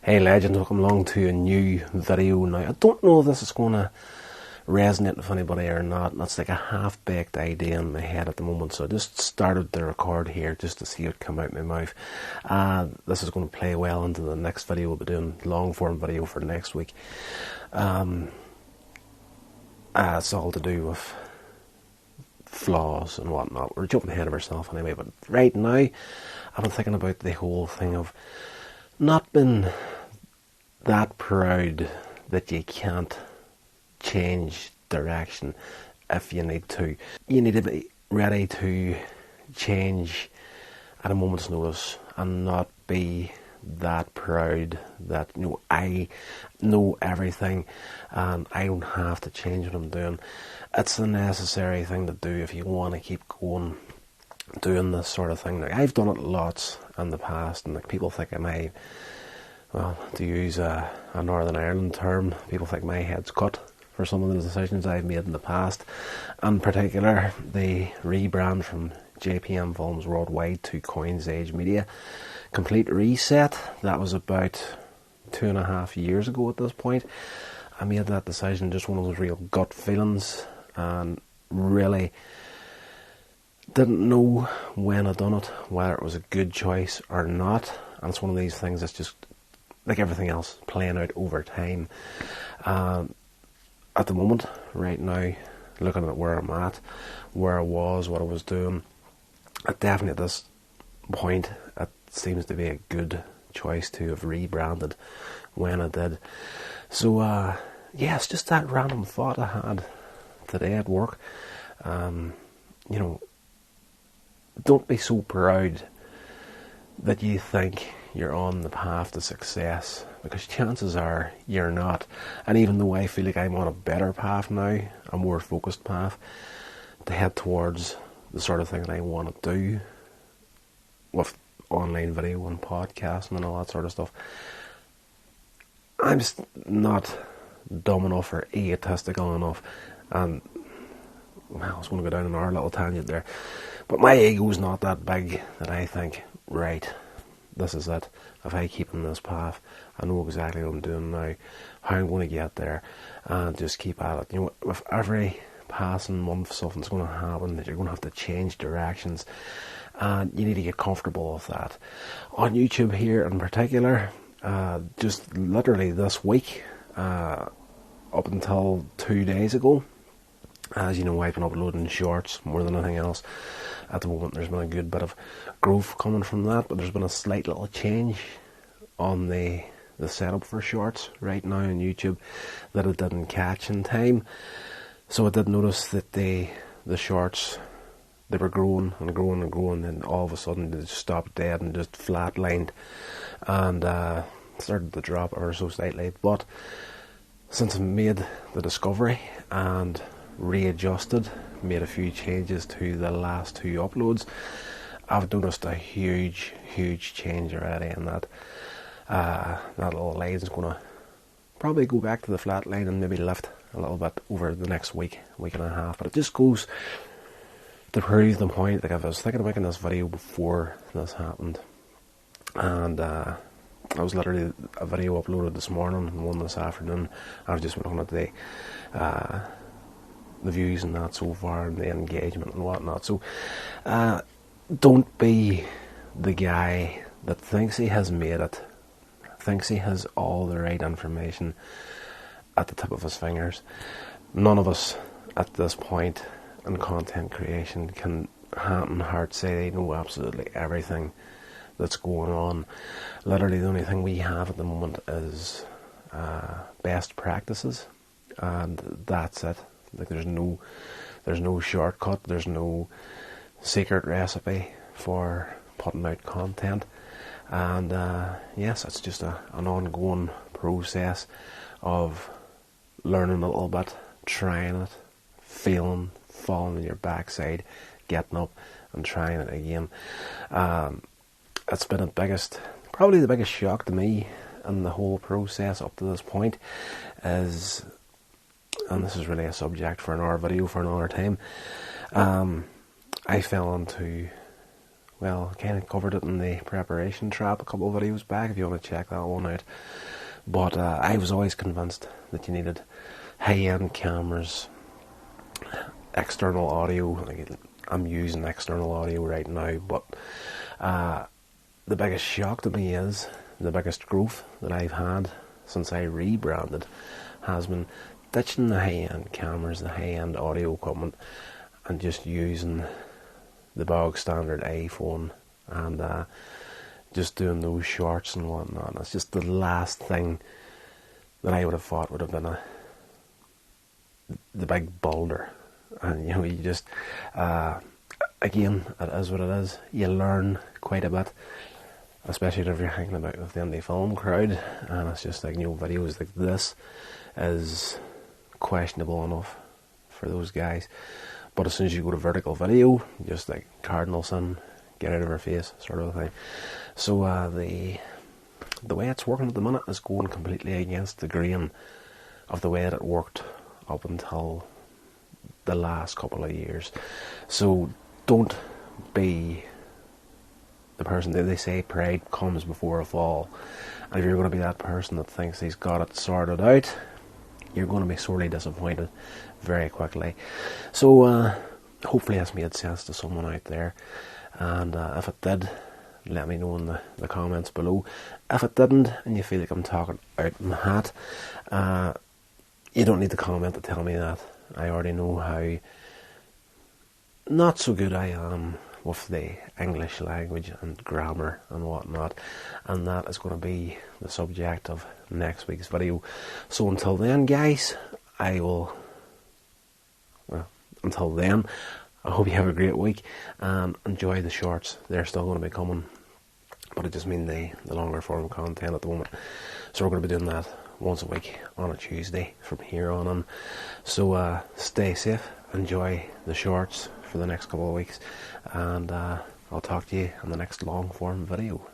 Hey legends, welcome along to a new video. Now, I don't know if this is going to resonate with anybody or not. That's like a half-baked idea in my head at the moment, so I just started to record here just to see it come out my mouth. This is going to play well into the next video. We'll be doing long-form video for next week. It's all to do with flaws and whatnot. We're jumping ahead of ourselves anyway, but right now I've been thinking about the whole thing of not being that proud that you can't change direction if you need to. You need to be ready to change at a moment's notice and not be that proud that, I know everything and I don't have to change what I'm doing. It's a necessary thing to do if you want to keep going doing this sort of thing. Like, I've done it lots in the past, and people think to use a Northern Ireland term, people think my head's cut for some of the decisions I've made in the past. In particular, the rebrand from JPM Films Worldwide to Coins Age Media. Complete reset. That was about 2.5 years ago at this point. I made that decision, just one of those real gut feelings, and really didn't know when I'd done it, whether it was a good choice or not. And it's one of these things that's just like everything else, playing out over time. At the moment, right now, looking at where I'm at, where I was, what I was doing, definitely at this point, it seems to be a good choice to have rebranded when I did. So, it's just that random thought I had today at work. Don't be so proud that you think you're on the path to success, because chances are you're not. And even though I feel like I'm on a better path now, a more focused path to head towards the sort of thing that I want to do with online video and podcasting and all that sort of stuff, I'm just not dumb enough or egotistical enough. And I was going to go down an hour little tangent there, but my ego's not that big that I think, right, this is it. If I keep in this path, I know exactly what I'm doing now, how I'm going to get there, and just keep at it. With every passing month, something's going to happen that you're going to have to change directions, and you need to get comfortable with that. On YouTube here in particular, just literally this week, up until 2 days ago, as you know, I've been uploading shorts more than anything else. At the moment, there's been a good bit of growth coming from that, but there's been a slight little change on the setup for shorts right now on YouTube that it didn't catch in time. So I did notice that the shorts, they were growing and growing and growing, and all of a sudden they just stopped dead and just flatlined and started to drop ever so slightly. But since I made the discovery and readjusted, made a few changes to the last 2 uploads, I've noticed a huge change already, and that little line is going to probably go back to the flat line and maybe lift a little bit over the next week and a half. But it just goes to prove the point. Like, I was thinking of making this video before this happened, and I was literally a video uploaded this morning and one this afternoon. I've just been looking at the views and that so far, and the engagement and whatnot. So don't be the guy that thinks he has made it, thinks he has all the right information at the tip of his fingers. None of us at this point in content creation can hand on heart say they know absolutely everything that's going on. Literally the only thing we have at the moment is best practices, and that's it. Like, there's no shortcut, there's no secret recipe for putting out content. And it's just an ongoing process of learning a little bit, trying it, failing, falling on your backside, getting up and trying it again. It's been probably the biggest shock to me in the whole process up to this point is, and this is really a subject for another video for another time, I fell into well, I kind of covered it in the preparation trap a couple of videos back, if you want to check that one out. But I was always convinced that you needed high-end cameras, external audio. Like, I'm using external audio right now, but the biggest shock to me is the biggest growth that I've had since I rebranded has been ditching the high-end cameras, the high-end audio equipment, and just using the bog standard iPhone and just doing those shorts and whatnot. It's just the last thing that I would have thought would have been the big boulder. And you know, you just again, it is what it is. You learn quite a bit, especially if you're hanging about with the indie film crowd, and it's just like, you know, videos like this is questionable enough for those guys. But as soon as you go to vertical video, just like cardinal sin, get out of our face, sort of thing. So the way it's working at the minute is going completely against the grain of the way that it worked up until the last couple of years. So don't be the person that they say pride comes before a fall. And if you're going to be that person that thinks he's got it sorted out, you're going to be sorely disappointed very quickly. So hopefully this made sense to someone out there, and if it did, let me know in the comments below. If it didn't, and you feel like I'm talking out my hat, you don't need to comment to tell me that. I already know how not so good I am with the English language and grammar and whatnot, and that is going to be the subject of next week's video. So until then, guys, until then, I hope you have a great week and enjoy the shorts. They're still going to be coming, but I just mean the longer form content at the moment. So we're going to be doing that once a week on a Tuesday from here on in. So stay safe, enjoy the shorts for the next couple of weeks, and I'll talk to you in the next long form video.